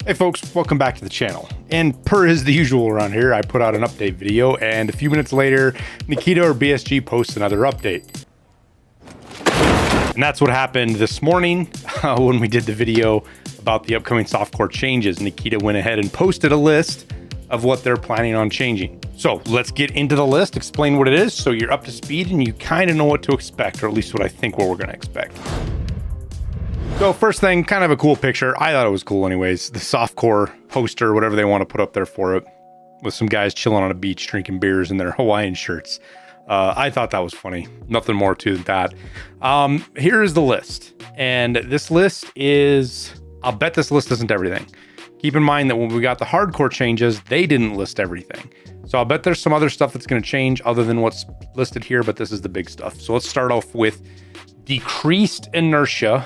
Hey folks, welcome back to the channel. And per is the usual around here, I put out an update video, and a few minutes later, Nikita or BSG posts another update. And that's what happened this morning when we did the video about the upcoming Softcore Changes. Nikita went ahead and posted a list of what they're planning on changing. So let's get into the list, explain what it is, so you're up to speed and you kind of know what to expect, or at least what I think what we're going to expect. So first thing, kind of a cool picture. I thought it was cool anyways. The Softcore Poster, whatever they want to put up there for it, with some guys chilling on a beach drinking beers in their Hawaiian shirts. I thought that was funny. Nothing more to that. Here is the list. And this list is, I'll bet this list isn't everything. Keep in mind that when we got the hardcore changes, they didn't list everything. So I'll bet there's some other stuff that's going to change other than what's listed here, but this is the big stuff. So let's start off with decreased inertia.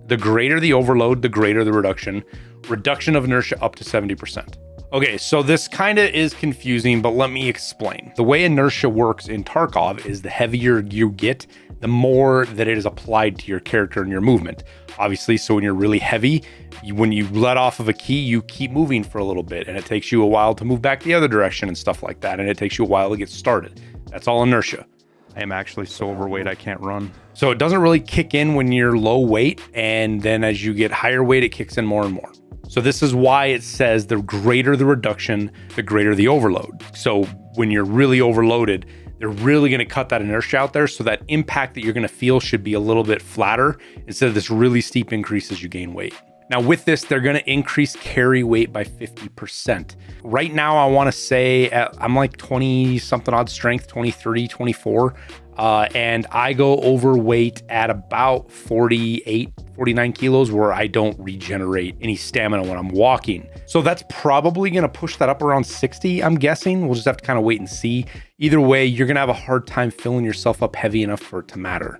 The greater the overload, the greater the reduction. Reduction of inertia up to 70%. Okay, so this kind of is confusing, but let me explain. The way inertia works in Tarkov is the heavier you get, the more that it is applied to your character and your movement. Obviously, so when you're really heavy, when you let off of a key, you keep moving for a little bit, and it takes you a while to move back the other direction and stuff like that, and it takes you a while to get started. That's all inertia. I am actually so overweight I can't run. So it doesn't really kick in when you're low weight, and then as you get higher weight, it kicks in more and more. So this is why it says the greater the reduction, the greater the overload. So when you're really overloaded, they're really going to cut that inertia out there, so that impact that you're going to feel should be a little bit flatter instead of this really steep increase as you gain weight. Now with this, they're going to increase carry weight by 50%. Right now, I want to say I'm like 20 something odd strength, 23, 24. And I go overweight at about 48, 49 kilos where I don't regenerate any stamina when I'm walking. So that's probably going to push that up around 60, I'm guessing. We'll just have to kind of wait and see. Either way, you're going to have a hard time filling yourself up heavy enough for it to matter.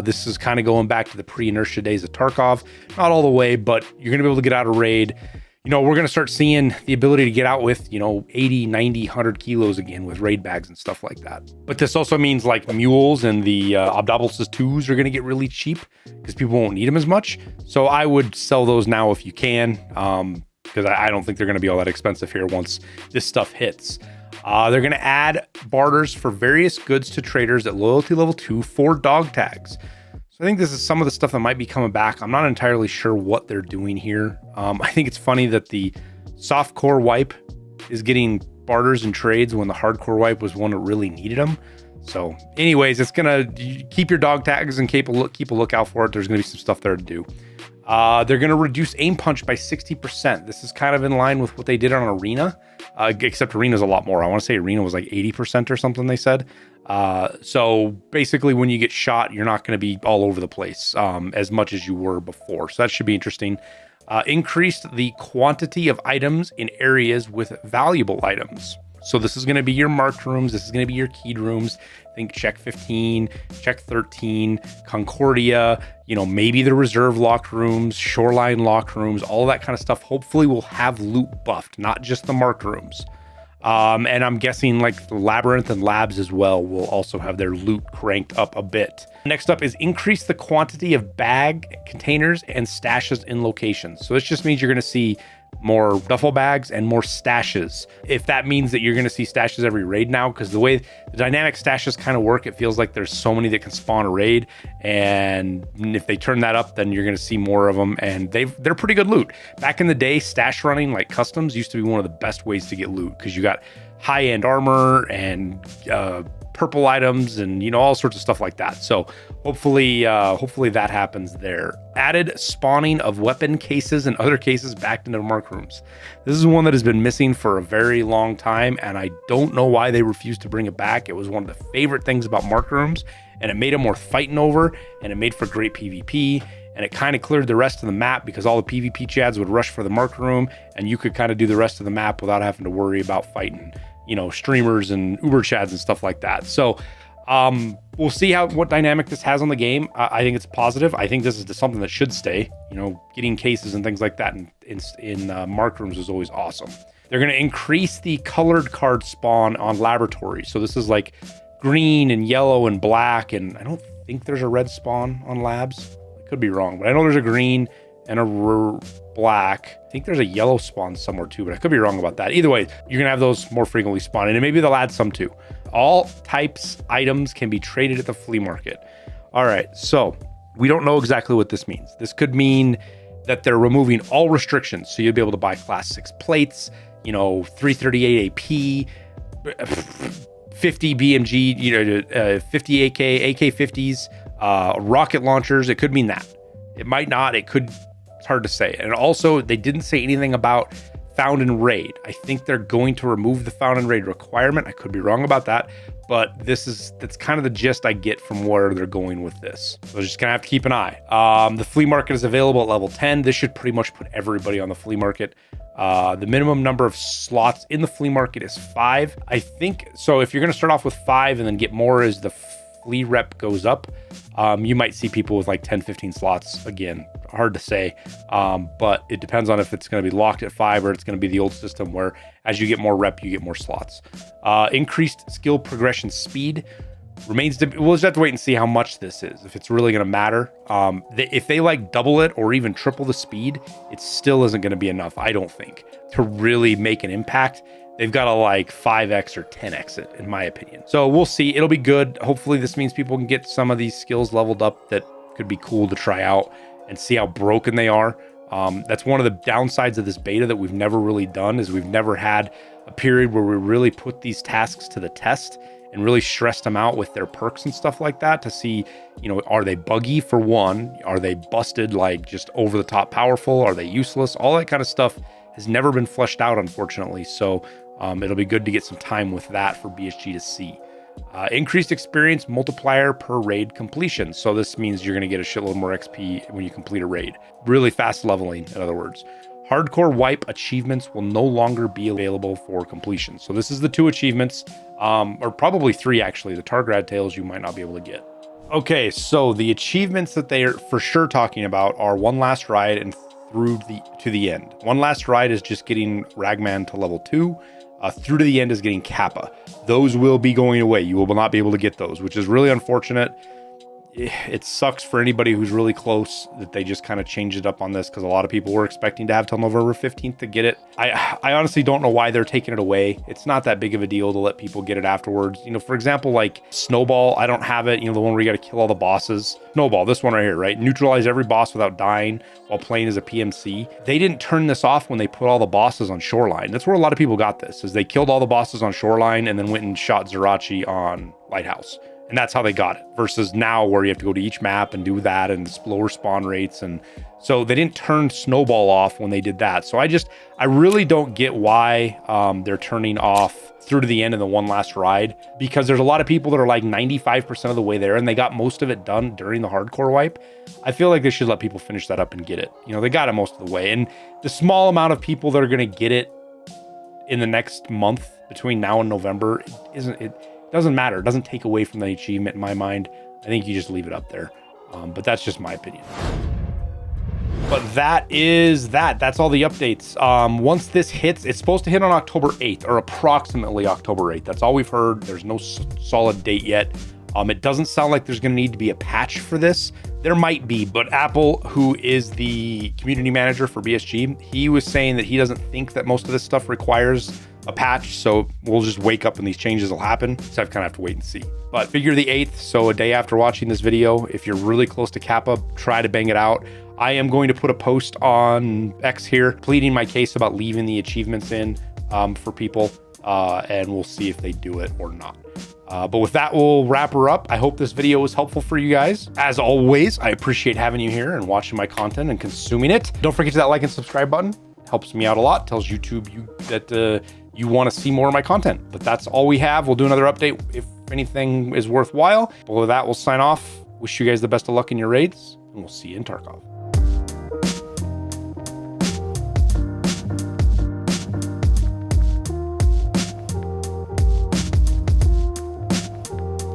This is kind of going back to the pre-inertia days of Tarkov. Not all the way, but you're going to be able to get out of raid. You know, we're going to start seeing the ability to get out with, 80, 90, 100 kilos again with raid bags and stuff like that. But this also means like mules and the Obdobuses 2s are going to get really cheap because people won't need them as much. So I would sell those now if you can, because I don't think they're going to be all that expensive here once this stuff hits. They're going to add barters for various goods to traders at loyalty level 2 for dog tags. So I think this is some of the stuff that might be coming back. I'm not entirely sure what they're doing here. I think it's funny that the softcore wipe is getting barters and trades when the hardcore wipe was one that really needed them. So anyways, it's going to keep your dog tags and keep a lookout for it. There's going to be some stuff there to do. They're going to reduce aim punch by 60%. This is kind of in line with what they did on Arena, except Arena's a lot more. I want to say Arena was like 80% or something they said. So basically when you get shot, you're not going to be all over the place as much as you were before. So that should be interesting. Increased the quantity of items in areas with valuable items. So this is going to be your marked rooms. This is going to be your keyed rooms. Think check 15, check 13, Concordia, maybe the reserve locked rooms, shoreline locked rooms, all that kind of stuff. Hopefully will have loot buffed, not just the marked rooms. And I'm guessing like the Labyrinth and Labs as well will also have their loot cranked up a bit. Next up is increase the quantity of bag containers and stashes in locations. So this just means you're going to see more duffel bags and more stashes. If that means that you're going to see stashes every raid now, because the way the dynamic stashes kind of work, it feels like there's so many that can spawn a raid, and if they turn that up, then you're going to see more of them, and they're pretty good loot. Back in the day, stash running like customs used to be one of the best ways to get loot, because you got high-end armor and purple items and all sorts of stuff like that. So hopefully that happens there. Added spawning of weapon cases and other cases back into mark rooms. This is one that has been missing for a very long time, and I don't know why they refused to bring it back. It was one of the favorite things about mark rooms, and it made them worth fighting over, and it made for great PvP, and it kind of cleared the rest of the map because all the PvP chads would rush for the mark room, and you could kind of do the rest of the map without having to worry about fighting streamers and Uber chads and stuff like that. So we'll see what dynamic this has on the game. I think it's positive. I think this is something that should stay. Getting cases and things like that in mark rooms is always awesome. They're going to increase the colored card spawn on laboratories. So this is like green and yellow and black, and I don't think there's a red spawn on labs. I could be wrong, but I know there's a green and a black. I think there's a yellow spawn somewhere too, but I could be wrong about that. Either way, you're gonna have those more frequently spawning, and maybe they'll add some too. All types items can be traded at the flea market. All right, so we don't know exactly what this means. This could mean that they're removing all restrictions. So you'll be able to buy class 6 plates, you know, 338 AP, 50 BMG, you know, 50 AK, AK-50s, rocket launchers. It could mean that. It might not. It could. It's hard to say. And also, they didn't say anything about found in raid. I think they're going to remove the found in raid requirement. I could be wrong about that, but that's kind of the gist I get from where they're going with this. So just gonna have to keep an eye. The flea market is available at level 10. This should pretty much put everybody on the flea market. The minimum number of slots in the flea market is 5. I think so. If you're gonna start off with 5 and then get more as the flea rep goes up, you might see people with like 10, 15 slots. Again, hard to say, but it depends on if it's going to be locked at 5 or it's going to be the old system where as you get more rep, you get more slots. Increased skill progression speed remains to, we'll just have to wait and see how much this is, if it's really going to matter. If they like double it or even triple the speed, it still isn't going to be enough, I don't think, to really make an impact. They've got to like 5x or 10x it, in my opinion. So we'll see. It'll be good. Hopefully this means people can get some of these skills leveled up that could be cool to try out and see how broken they are. That's one of the downsides of this beta that we've never really done, is we've never had a period where we really put these tasks to the test and really stressed them out with their perks and stuff like that to see, you know, are they buggy for one? Are they busted, like just over the top powerful? Are they useless? All that kind of stuff has never been fleshed out, unfortunately. So it'll be good to get some time with that for BSG to see. Increased experience multiplier per raid completion. So this means you're going to get a shitload more XP when you complete a raid. Really fast leveling, in other words. Hardcore wipe achievements will no longer be available for completion. So this is the 2 achievements, or probably 3 actually. The Targrad Tales you might not be able to get. Okay, so the achievements that they are for sure talking about are One Last Ride and Through to the End. One Last Ride is just getting Ragman to level 2. Through to the End is getting Kappa. Those will be going away. You will not be able to get those, which is really unfortunate. It sucks for anybody who's really close that they just kind of changed it up on this, because a lot of people were expecting to have till November 15th to get it. I honestly don't know why they're taking it away. It's not that big of a deal to let people get it afterwards. You know, for example, like Snowball, I don't have it. You know, the one where you got to kill all the bosses. Snowball, this one right here, right? Neutralize every boss without dying while playing as a PMC. They didn't turn this off when they put all the bosses on Shoreline. That's where a lot of people got this, is they killed all the bosses on Shoreline and then went and shot Zerachi on Lighthouse. And that's how they got it, versus now where you have to go to each map and do that and lower spawn rates. And so they didn't turn Snowball off when they did that. So I really don't get why they're turning off Through to the End and the One Last Ride, because there's a lot of people that are like 95% of the way there and they got most of it done during the hardcore wipe. I feel like they should let people finish that up and get it. You know, they got it most of the way. And the small amount of people that are going to get it in the next month between now and November, it doesn't matter. It doesn't take away from the achievement in my mind. I think you just leave it up there. But that's just my opinion. But that's all the updates. Once this hits, it's supposed to hit on October 8th or approximately October 8th. That's all we've heard. There's no solid date yet. It doesn't sound like there's going to need to be a patch for this. There might be, but Apple, who is the community manager for BSG, he was saying that he doesn't think that most of this stuff requires a patch. So we'll just wake up and these changes will happen. So I kind of have to wait and see. But figure the 8th, so a day after watching this video, if you're really close to Kappa, try to bang it out. I am going to put a post on X here, pleading my case about leaving the achievements in for people, and we'll see if they do it or not. But with that, we'll wrap her up. I hope this video was helpful for you guys. As always, I appreciate having you here and watching my content and consuming it. Don't forget to hit that like and subscribe button. Helps me out a lot. Tells YouTube that you want to see more of my content. But that's all we have. We'll do another update if anything is worthwhile. But with that, we'll sign off. Wish you guys the best of luck in your raids, and we'll see you in Tarkov.